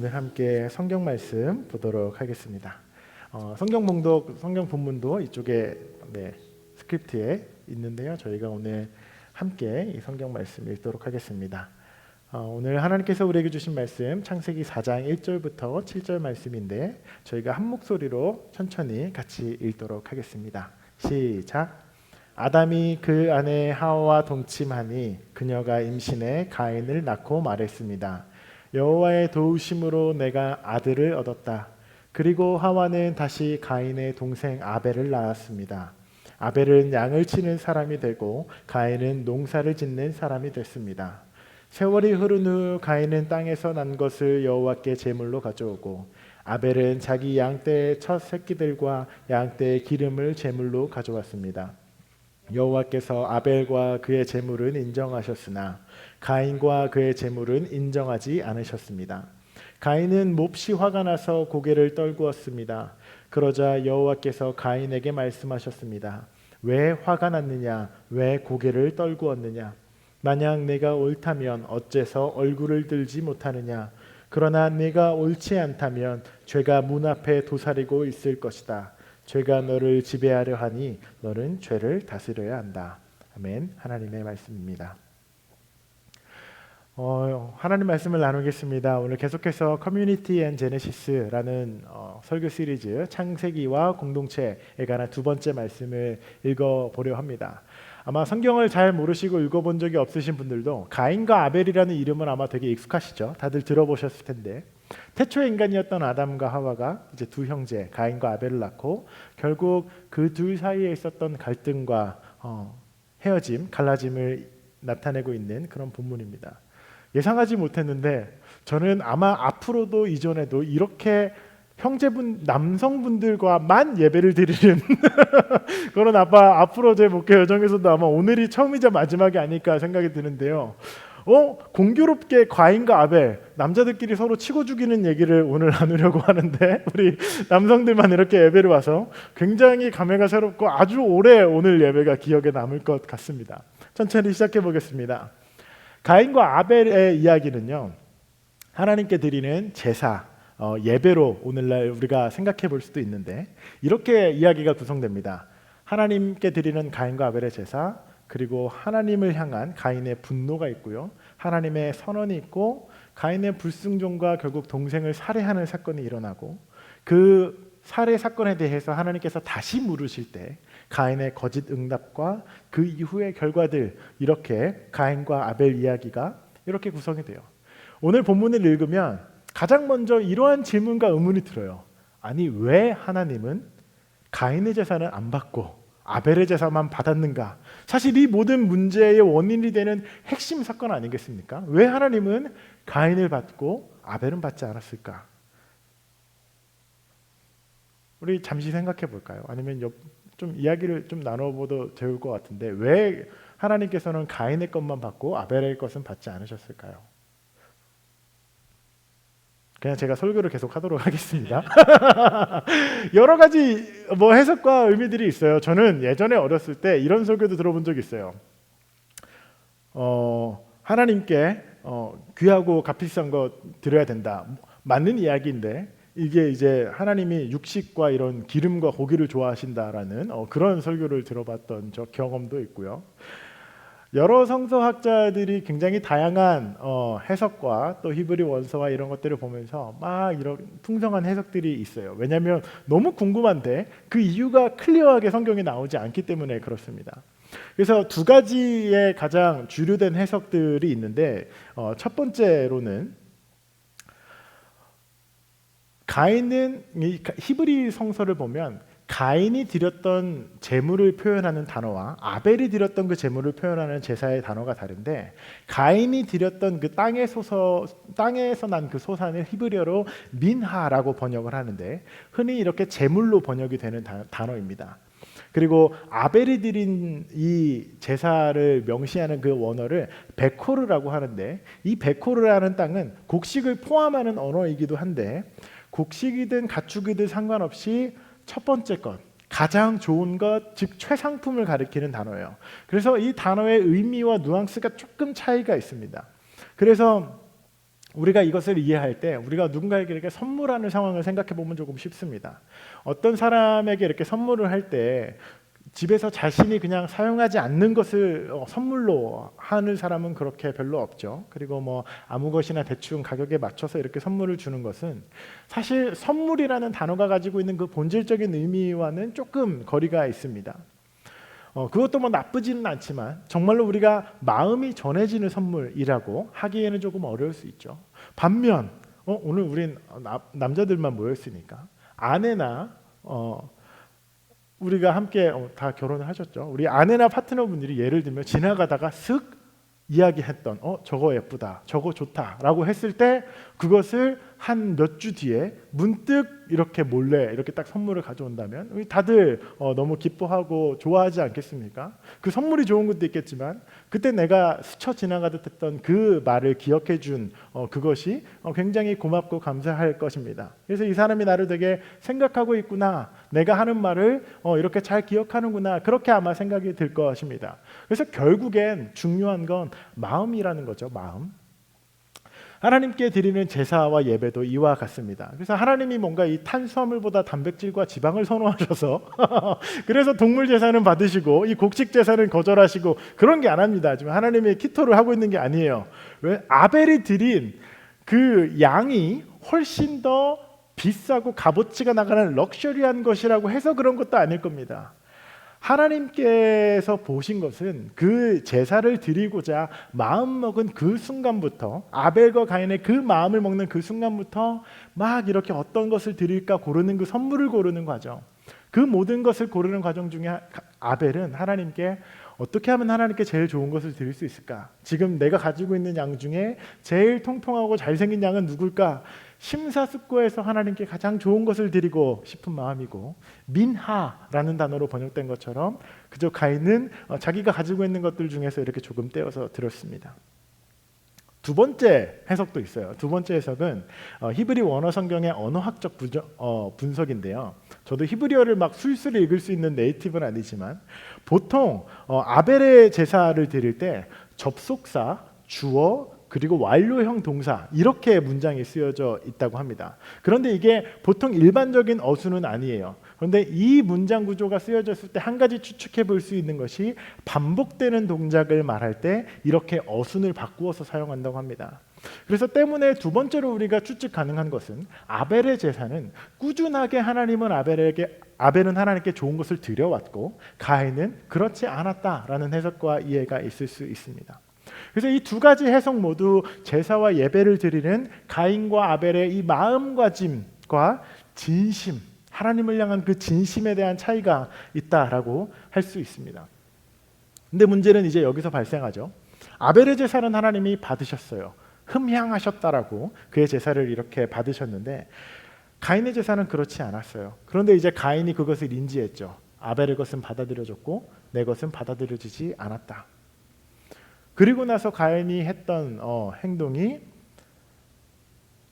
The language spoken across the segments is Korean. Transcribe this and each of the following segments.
오늘 함께 성경 말씀 보도록 하겠습니다. 성경 봉독, 성경 본문도 이쪽에 스크립트에 있는데요. 저희가 오늘 함께 이 성경 말씀 읽도록 하겠습니다. 오늘 하나님께서 우리에게 주신 말씀 창세기 4장 1절부터 7절 말씀인데 저희가 한 목소리로 천천히 같이 읽도록 하겠습니다. 시작. 아담이 그 아내 하와와 동침하니 그녀가 임신해 가인을 낳고 말했습니다. 여호와의 도우심으로 내가 아들을 얻었다. 그리고 하와는 다시 가인의 동생 아벨을 낳았습니다. 아벨은 양을 치는 사람이 되고 가인은 농사를 짓는 사람이 됐습니다. 세월이 흐른 후 가인은 땅에서 난 것을 여호와께 제물로 가져오고 아벨은 자기 양떼의 첫 새끼들과 양떼의 기름을 제물로 가져왔습니다. 여호와께서 아벨과 그의 제물은 인정하셨으나 가인과 그의 제물은 인정하지 않으셨습니다. 가인은 몹시 화가 나서 고개를 떨구었습니다. 그러자 여호와께서 가인에게 말씀하셨습니다. 왜 화가 났느냐? 왜 고개를 떨구었느냐? 만약 내가 옳다면 어째서 얼굴을 들지 못하느냐? 그러나 내가 옳지 않다면 죄가 문 앞에 도사리고 있을 것이다. 죄가 너를 지배하려 하니 너는 죄를 다스려야 한다. 아멘. 하나님의 말씀입니다. 하나님 말씀을 나누겠습니다. 오늘 계속해서 커뮤니티 앤 제네시스라는 설교 시리즈 창세기와 공동체에 관한 두 번째 말씀을 읽어보려 합니다. 아마 성경을 잘 모르시고 읽어본 적이 없으신 분들도 가인과 아벨이라는 이름은 아마 되게 익숙하시죠. 다들 들어보셨을 텐데 태초의 인간이었던 아담과 하와가 이제 두 형제 가인과 아벨을 낳고 결국 그 둘 사이에 있었던 갈등과 헤어짐, 갈라짐을 나타내고 있는 그런 본문입니다. 예상하지 못했는데 저는 아마 앞으로도 이전에도 이렇게 형제분 남성분들과만 예배를 드리는 그런 앞으로 제 목회 여정에서도 아마 오늘이 처음이자 마지막이 아닐까 생각이 드는데요. 공교롭게 가인과 아벨 남자들끼리 서로 치고 죽이는 얘기를 오늘 나누려고 하는데 우리 남성들만 이렇게 예배를 와서 굉장히 감회가 새롭고 아주 오래 오늘 예배가 기억에 남을 것 같습니다. 천천히 시작해 보겠습니다. 가인과 아벨의 이야기는요, 하나님께 드리는 제사, 예배로 오늘날 우리가 생각해 볼 수도 있는데 이렇게 이야기가 구성됩니다. 하나님께 드리는 가인과 아벨의 제사, 그리고 하나님을 향한 가인의 분노가 있고요, 하나님의 선언이 있고 가인의 불순종과 결국 동생을 살해하는 사건이 일어나고 그 살해 사건에 대해서 하나님께서 다시 물으실 때 가인의 거짓 응답과 그 이후의 결과들, 이렇게 가인과 아벨 이야기가 이렇게 구성이 돼요. 오늘 본문을 읽으면 가장 먼저 이러한 질문과 의문이 들어요. 아니, 왜 하나님은 가인의 제사는 안 받고 아벨의 제사만 받았는가? 사실 이 모든 문제의 원인이 되는 핵심 사건 아니겠습니까? 왜 하나님은 가인을 받고 아벨은 받지 않았을까? 우리 잠시 생각해 볼까요? 아니면 좀 이야기를 좀 나눠보도 좋을 것 같은데 왜 하나님께서는 가인의 것만 받고 아벨의 것은 받지 않으셨을까요? 그냥 제가 설교를 계속 하도록 하겠습니다. 여러 가지 해석과 의미들이 있어요. 저는 예전에 어렸을 때 이런 설교도 들어본 적이 있어요. 하나님께 귀하고 값비싼 거 드려야 된다. 맞는 이야기인데 이게 이제 하나님이 육식과 이런 기름과 고기를 좋아하신다라는 그런 설교를 들어봤던 저 경험도 있고요. 여러 성서학자들이 굉장히 다양한 해석과 또 히브리 원서와 이런 것들을 보면서 막 이런 풍성한 해석들이 있어요. 왜냐하면 너무 궁금한데 그 이유가 클리어하게 성경에 나오지 않기 때문에 그렇습니다. 그래서 두 가지의 가장 주류된 해석들이 있는데 첫 번째로는 가인은 히브리 성서를 보면 가인이 드렸던 제물을 표현하는 단어와 아벨이 드렸던 그 제물을 표현하는 제사의 단어가 다른데 가인이 드렸던 그 땅에서 난 그 소산을 히브리어로 민하라고 번역을 하는데 흔히 이렇게 제물로 번역이 되는 단어입니다. 그리고 아벨이 드린 이 제사를 명시하는 그 원어를 베코르라고 하는데 이 베코르라는 땅은 곡식을 포함하는 언어이기도 한데 곡식이든 가축이든 상관없이 첫 번째 것, 가장 좋은 것, 즉 최상품을 가리키는 단어예요. 그래서 이 단어의 의미와 뉘앙스가 조금 차이가 있습니다. 그래서 우리가 이것을 이해할 때 우리가 누군가에게 이렇게 선물하는 상황을 생각해 보면 조금 쉽습니다. 어떤 사람에게 이렇게 선물을 할 때 집에서 자신이 그냥 사용하지 않는 것을 선물로 하는 사람은 그렇게 별로 없죠. 그리고 뭐 아무 것이나 대충 가격에 맞춰서 이렇게 선물을 주는 것은 사실 선물이라는 단어가 가지고 있는 그 본질적인 의미와는 조금 거리가 있습니다. 그것도 뭐 나쁘지는 않지만 정말로 우리가 마음이 전해지는 선물이라고 하기에는 조금 어려울 수 있죠. 반면 오늘 우린 남자들만 모였으니까 아내나 우리가 함께 다 결혼을 하셨죠. 우리 아내나 파트너분들이 예를 들면 지나가다가 슥 이야기했던 저거 예쁘다, 저거 좋다라고 했을 때 그것을 한 몇 주 뒤에 문득 이렇게 몰래 이렇게 딱 선물을 가져온다면 우리 다들 너무 기뻐하고 좋아하지 않겠습니까? 그 선물이 좋은 것도 있겠지만 그때 내가 스쳐 지나가듯 했던 그 말을 기억해 준 그것이 굉장히 고맙고 감사할 것입니다. 그래서 이 사람이 나를 되게 생각하고 있구나, 내가 하는 말을 이렇게 잘 기억하는구나, 그렇게 아마 생각이 들 것입니다. 그래서 결국엔 중요한 건 마음이라는 거죠. 마음. 하나님께 드리는 제사와 예배도 이와 같습니다. 그래서 하나님이 뭔가 이 탄수화물보다 단백질과 지방을 선호하셔서 그래서 동물 제사는 받으시고 이 곡식 제사는 거절하시고 그런 게 안 합니다. 지금 하나님이 키토를 하고 있는 게 아니에요. 왜? 아벨이 드린 그 양이 훨씬 더 비싸고 값어치가 나가는 럭셔리한 것이라고 해서 그런 것도 아닐 겁니다. 하나님께서 보신 것은 그 제사를 드리고자 마음 먹은 그 순간부터, 아벨과 가인의 그 마음을 먹는 그 순간부터 막 이렇게 어떤 것을 드릴까 고르는 그 선물을 고르는 과정, 그 모든 것을 고르는 과정 중에 아벨은 하나님께 어떻게 하면 하나님께 제일 좋은 것을 드릴 수 있을까? 지금 내가 가지고 있는 양 중에 제일 통통하고 잘생긴 양은 누굴까? 심사숙고해서 하나님께 가장 좋은 것을 드리고 싶은 마음이고, 민하라는 단어로 번역된 것처럼 그저 가인은 자기가 가지고 있는 것들 중에서 이렇게 조금 떼어서 드렸습니다. 두 번째 해석도 있어요. 두 번째 해석은 히브리 원어 성경의 언어학적 분석인데요. 저도 히브리어를 막 술술 읽을 수 있는 네이티브는 아니지만 보통 아벨의 제사를 드릴 때 접속사, 주어, 그리고 완료형 동사 이렇게 문장이 쓰여져 있다고 합니다. 그런데 이게 보통 일반적인 어수는 아니에요. 그런데 이 문장 구조가 쓰여졌을 때 한 가지 추측해 볼 수 있는 것이 반복되는 동작을 말할 때 이렇게 어순을 바꾸어서 사용한다고 합니다. 그래서 때문에 두 번째로 우리가 추측 가능한 것은 아벨의 제사는 꾸준하게 아벨은 하나님께 좋은 것을 드려왔고 가인은 그렇지 않았다라는 해석과 이해가 있을 수 있습니다. 그래서 이 두 가지 해석 모두 제사와 예배를 드리는 가인과 아벨의 이 마음가짐과 진심, 하나님을 향한 그 진심에 대한 차이가 있다라고 할 수 있습니다. 근데 문제는 이제 여기서 발생하죠. 아벨의 제사는 하나님이 받으셨어요. 흠향하셨다라고 그의 제사를 이렇게 받으셨는데 가인의 제사는 그렇지 않았어요. 그런데 이제 가인이 그것을 인지했죠. 아벨의 것은 받아들여졌고 내 것은 받아들여지지 않았다. 그리고 나서 가인이 했던 행동이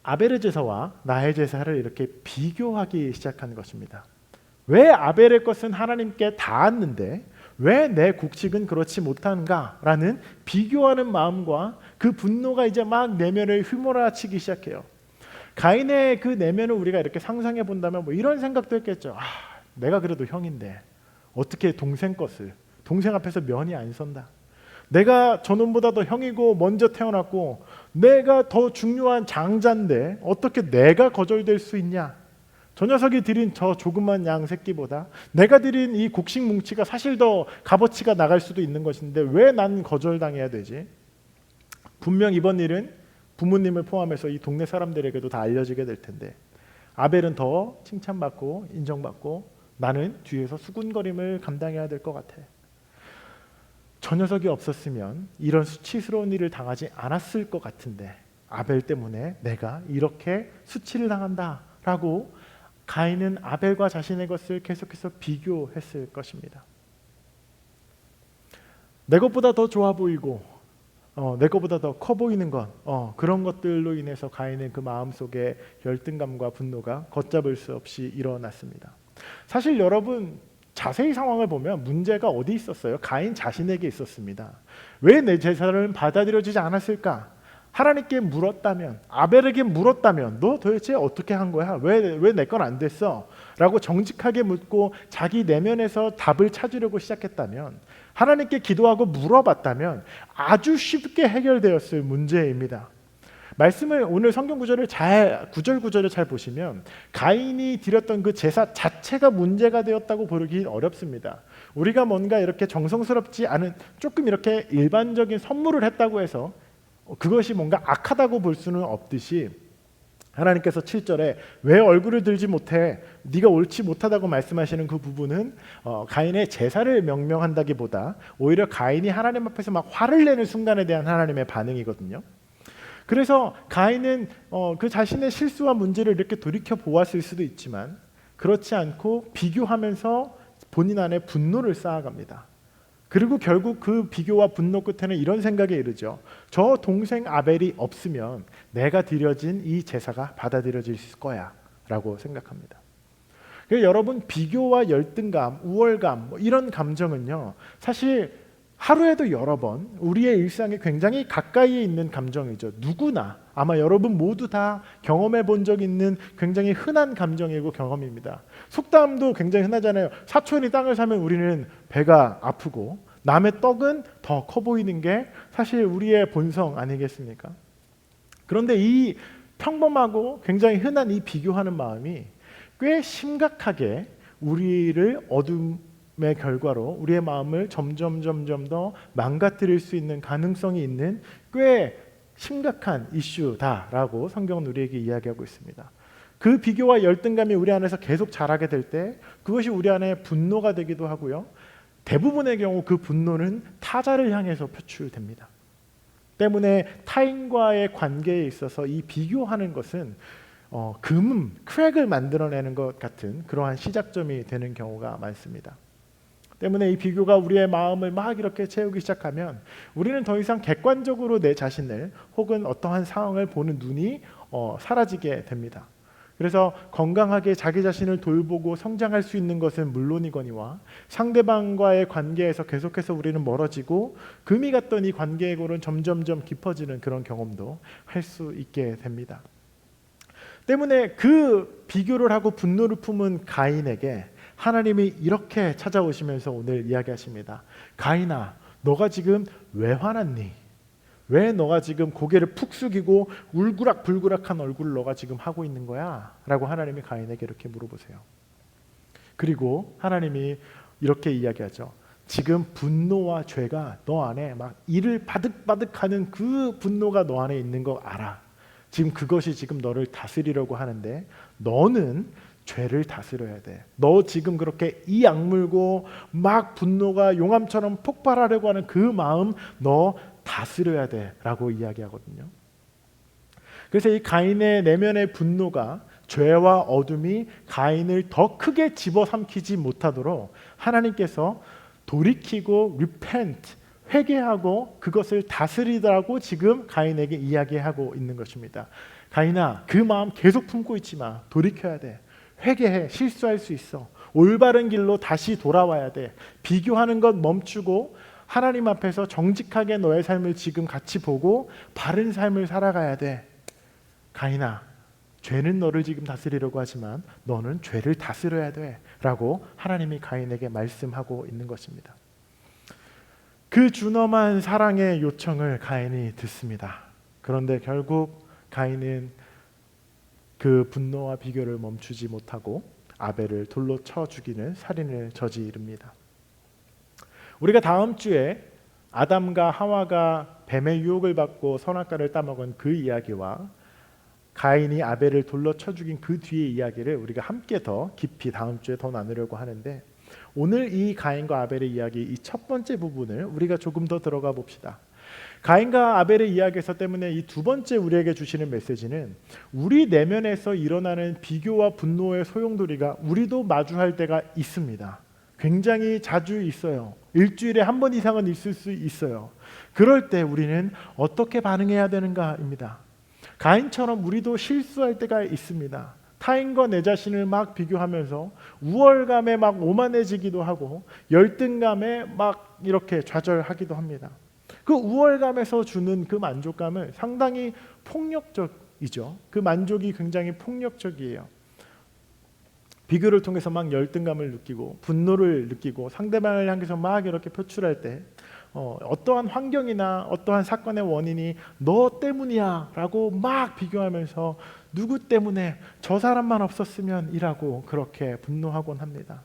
아벨의 제사와 나의 제사를 이렇게 비교하기 시작한 것입니다. 왜 아벨의 것은 하나님께 닿았는데 왜 내 곡식은 그렇지 못한가라는 비교하는 마음과 그 분노가 이제 막 내면을 휘몰아치기 시작해요. 가인의 그 내면을 우리가 이렇게 상상해 본다면 뭐 이런 생각도 했겠죠. 내가 그래도 형인데 어떻게 동생 앞에서 면이 안 선다. 내가 저놈보다 더 형이고 먼저 태어났고 내가 더 중요한 장자인데 어떻게 내가 거절될 수 있냐. 저 녀석이 드린 저 조그만 양 새끼보다 내가 드린 이 곡식 뭉치가 사실 더 값어치가 나갈 수도 있는 것인데 왜 난 거절당해야 되지? 분명 이번 일은 부모님을 포함해서 이 동네 사람들에게도 다 알려지게 될 텐데 아벨은 더 칭찬받고 인정받고 나는 뒤에서 수군거림을 감당해야 될 것 같아. 저 녀석이 없었으면 이런 수치스러운 일을 당하지 않았을 것 같은데 아벨 때문에 내가 이렇게 수치를 당한다라고 가인은 아벨과 자신의 것을 계속해서 비교했을 것입니다. 내 것보다 더 좋아 보이고 내 것보다 더 커 보이는 것 그런 것들로 인해서 가인의 그 마음속에 열등감과 분노가 걷잡을 수 없이 일어났습니다. 사실 여러분 자세히 상황을 보면 문제가 어디 있었어요? 가인 자신에게 있었습니다. 왜 내 제사를 받아들여지지 않았을까? 하나님께 물었다면, 아벨에게 물었다면 너 도대체 어떻게 한 거야? 왜 내 건 안 됐어? 라고 정직하게 묻고 자기 내면에서 답을 찾으려고 시작했다면, 하나님께 기도하고 물어봤다면 아주 쉽게 해결되었을 문제입니다. 말씀을, 오늘 성경 구절을 구절구절을 잘 보시면 가인이 드렸던 그 제사 자체가 문제가 되었다고 보기 어렵습니다. 우리가 뭔가 이렇게 정성스럽지 않은 조금 이렇게 일반적인 선물을 했다고 해서 그것이 뭔가 악하다고 볼 수는 없듯이, 하나님께서 7절에 왜 얼굴을 들지 못해? 네가 옳지 못하다고 말씀하시는 그 부분은 가인의 제사를 명명한다기보다 오히려 가인이 하나님 앞에서 막 화를 내는 순간에 대한 하나님의 반응이거든요. 그래서 가인은 그 자신의 실수와 문제를 이렇게 돌이켜 보았을 수도 있지만 그렇지 않고 비교하면서 본인 안에 분노를 쌓아갑니다. 그리고 결국 그 비교와 분노 끝에는 이런 생각에 이르죠. 저 동생 아벨이 없으면 내가 드려진 이 제사가 받아들여질 거야 라고 생각합니다. 그래서 여러분, 비교와 열등감, 우월감 이런 감정은요, 사실 하루에도 여러 번 우리의 일상에 굉장히 가까이에 있는 감정이죠. 누구나, 아마 여러분 모두 다 경험해 본 적 있는 굉장히 흔한 감정이고 경험입니다. 속담도 굉장히 흔하잖아요. 사촌이 땅을 사면 우리는 배가 아프고 남의 떡은 더 커 보이는 게 사실 우리의 본성 아니겠습니까? 그런데 이 평범하고 굉장히 흔한 이 비교하는 마음이 꽤 심각하게 우리를 어둠의 결과로 우리의 마음을 점점 더 망가뜨릴 수 있는 가능성이 있는 꽤 심각한 이슈다라고 성경은 우리에게 이야기하고 있습니다. 그 비교와 열등감이 우리 안에서 계속 자라게 될 때 그것이 우리 안에 분노가 되기도 하고요. 대부분의 경우 그 분노는 타자를 향해서 표출됩니다. 때문에 타인과의 관계에 있어서 이 비교하는 것은 크랙을 만들어내는 것 같은 그러한 시작점이 되는 경우가 많습니다. 때문에 이 비교가 우리의 마음을 막 이렇게 채우기 시작하면 우리는 더 이상 객관적으로 내 자신을 혹은 어떠한 상황을 보는 눈이 사라지게 됩니다. 그래서 건강하게 자기 자신을 돌보고 성장할 수 있는 것은 물론이거니와 상대방과의 관계에서 계속해서 우리는 멀어지고 금이 갔던 이 관계의 골은 점점 깊어지는 그런 경험도 할 수 있게 됩니다. 때문에 그 비교를 하고 분노를 품은 가인에게 하나님이 이렇게 찾아오시면서 오늘 이야기하십니다. 가인아, 너가 지금 왜 화났니? 왜 너가 지금 고개를 푹 숙이고 울그락불그락한 얼굴을 너가 지금 하고 있는 거야? 라고 하나님이 가인에게 이렇게 물어보세요. 그리고 하나님이 이렇게 이야기하죠. 지금 분노와 죄가 너 안에 막 이를 바득바득하는 그 분노가 너 안에 있는 거 알아. 지금 그것이 지금 너를 다스리려고 하는데 너는 죄를 다스려야 돼. 너 지금 그렇게 이 악물고 막 분노가 용암처럼 폭발하려고 하는 그 마음 너 다스려야 돼 라고 이야기하거든요. 그래서 이 가인의 내면의 분노가, 죄와 어둠이 가인을 더 크게 집어삼키지 못하도록 하나님께서 돌이키고 repent, 회개하고 그것을 다스리라고 지금 가인에게 이야기하고 있는 것입니다. 가인아, 그 마음 계속 품고 있지 마. 돌이켜야 돼. 회개해. 실수할 수 있어. 올바른 길로 다시 돌아와야 돼. 비교하는 것 멈추고 하나님 앞에서 정직하게 너의 삶을 지금 같이 보고 바른 삶을 살아가야 돼. 가인아, 죄는 너를 지금 다스리려고 하지만 너는 죄를 다스려야 돼 라고 하나님이 가인에게 말씀하고 있는 것입니다. 그 준엄한 사랑의 요청을 가인이 듣습니다. 그런데 결국 가인은 그 분노와 비교를 멈추지 못하고 아벨을 돌로 쳐 죽이는 살인을 저지릅니다. 우리가 다음 주에 아담과 하와가 뱀의 유혹을 받고 선악과를 따먹은 그 이야기와 가인이 아벨을 돌로 쳐 죽인 그 뒤의 이야기를 우리가 함께 더 깊이 다음 주에 더 나누려고 하는데, 오늘 이 가인과 아벨의 이야기, 이 첫 번째 부분을 우리가 조금 더 들어가 봅시다. 가인과 아벨의 이야기에서 때문에 이 두 번째 우리에게 주시는 메시지는 우리 내면에서 일어나는 비교와 분노의 소용돌이가 우리도 마주할 때가 있습니다. 굉장히 자주 있어요. 일주일에 한 번 이상은 있을 수 있어요. 그럴 때 우리는 어떻게 반응해야 되는가입니다. 가인처럼 우리도 실수할 때가 있습니다. 타인과 내 자신을 막 비교하면서 우월감에 막 오만해지기도 하고 열등감에 막 이렇게 좌절하기도 합니다. 그 우월감에서 주는 그 만족감은 상당히 폭력적이죠. 그 만족이 굉장히 폭력적이에요. 비교를 통해서 막 열등감을 느끼고 분노를 느끼고 상대방을 향해서 막 이렇게 표출할 때 어떠한 환경이나 어떠한 사건의 원인이 너 때문이야 라고 막 비교하면서 누구 때문에 저 사람만 없었으면 이라고 그렇게 분노하곤 합니다.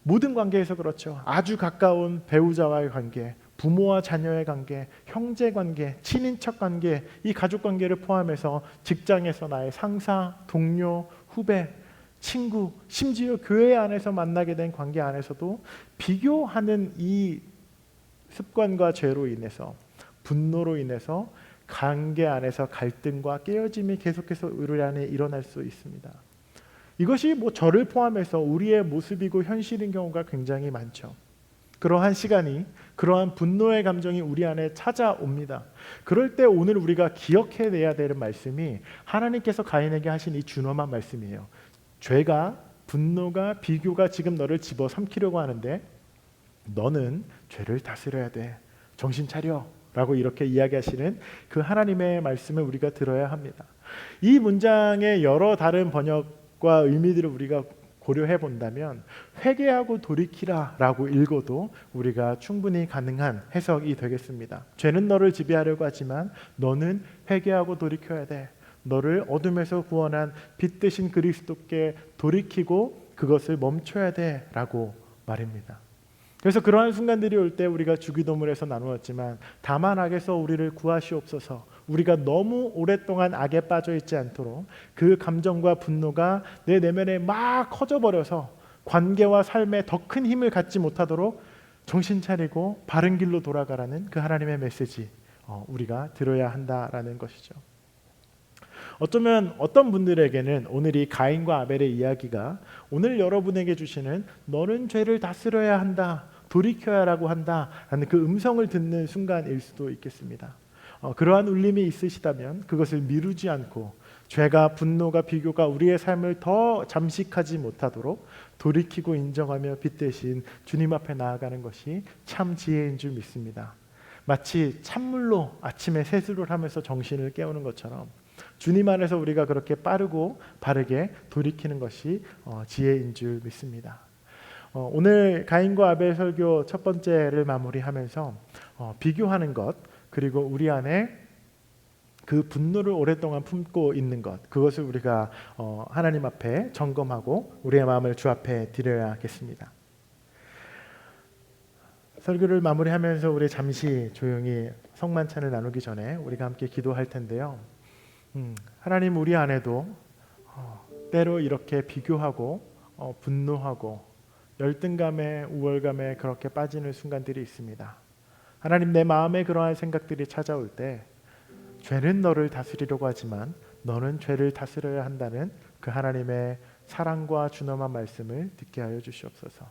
모든 관계에서 그렇죠. 아주 가까운 배우자와의 관계, 부모와 자녀의 관계, 형제 관계, 친인척 관계, 이 가족 관계를 포함해서 직장에서 나의 상사, 동료, 후배, 친구, 심지어 교회 안에서 만나게 된 관계 안에서도 비교하는 이 습관과 죄로 인해서, 분노로 인해서 관계 안에서 갈등과 깨어짐이 계속해서 우리 안에 일어날 수 있습니다. 이것이 저를 포함해서 우리의 모습이고 현실인 경우가 굉장히 많죠. 그러한 시간이, 그러한 분노의 감정이 우리 안에 찾아옵니다. 그럴 때 오늘 우리가 기억해내야 되는 말씀이 하나님께서 가인에게 하신 이 준엄한 말씀이에요. 죄가, 분노가, 비교가 지금 너를 집어삼키려고 하는데 너는 죄를 다스려야 돼. 정신 차려. 라고 이렇게 이야기하시는 그 하나님의 말씀을 우리가 들어야 합니다. 이 문장의 여러 다른 번역과 의미들을 우리가 고려해 본다면 회개하고 돌이키라 라고 읽어도 우리가 충분히 가능한 해석이 되겠습니다. 죄는 너를 지배하려고 하지만 너는 회개하고 돌이켜야 돼. 너를 어둠에서 구원한 빛 되신 그리스도께 돌이키고 그것을 멈춰야 돼 라고 말입니다. 그래서 그러한 순간들이 올 때 우리가 주기도문에서 나누었지만 다만 악에서 우리를 구하시옵소서, 우리가 너무 오랫동안 악에 빠져 있지 않도록 그 감정과 분노가 내 내면에 막 커져버려서 관계와 삶에 더 큰 힘을 갖지 못하도록 정신 차리고 바른 길로 돌아가라는 그 하나님의 메시지 우리가 들어야 한다라는 것이죠. 어쩌면 어떤 분들에게는 오늘 이 가인과 아벨의 이야기가 오늘 여러분에게 주시는 너는 죄를 다스려야 한다, 돌이켜야라고 한다라는 그 음성을 듣는 순간일 수도 있겠습니다. 그러한 울림이 있으시다면 그것을 미루지 않고 죄가, 분노가, 비교가 우리의 삶을 더 잠식하지 못하도록 돌이키고 인정하며 빛 대신 주님 앞에 나아가는 것이 참 지혜인 줄 믿습니다. 마치 찬물로 아침에 세수를 하면서 정신을 깨우는 것처럼 주님 안에서 우리가 그렇게 빠르고 바르게 돌이키는 것이 지혜인 줄 믿습니다. 오늘 가인과 아벨 설교 첫 번째를 마무리하면서 비교하는 것, 그리고 우리 안에 그 분노를 오랫동안 품고 있는 것, 그것을 우리가 하나님 앞에 점검하고 우리의 마음을 주 앞에 드려야겠습니다. 설교를 마무리하면서 우리 잠시 조용히 성만찬을 나누기 전에 우리가 함께 기도할 텐데요. 하나님, 우리 안에도 때로 이렇게 비교하고 분노하고 열등감에, 우월감에 그렇게 빠지는 순간들이 있습니다. 하나님, 내 마음에 그러한 생각들이 찾아올 때 죄는 너를 다스리려고 하지만 너는 죄를 다스려야 한다는 그 하나님의 사랑과 준엄한 말씀을 듣게 하여 주시옵소서.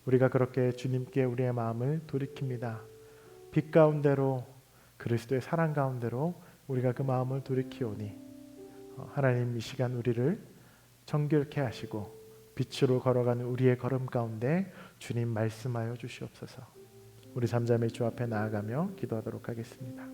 우리가 그렇게 주님께 우리의 마음을 돌이킵니다. 빛 가운데로, 그리스도의 사랑 가운데로 우리가 그 마음을 돌이키오니 하나님, 이 시간 우리를 정결케 하시고 빛으로 걸어가는 우리의 걸음 가운데 주님 말씀하여 주시옵소서. 우리 잠잠히 주 앞에 나아가며 기도하도록 하겠습니다.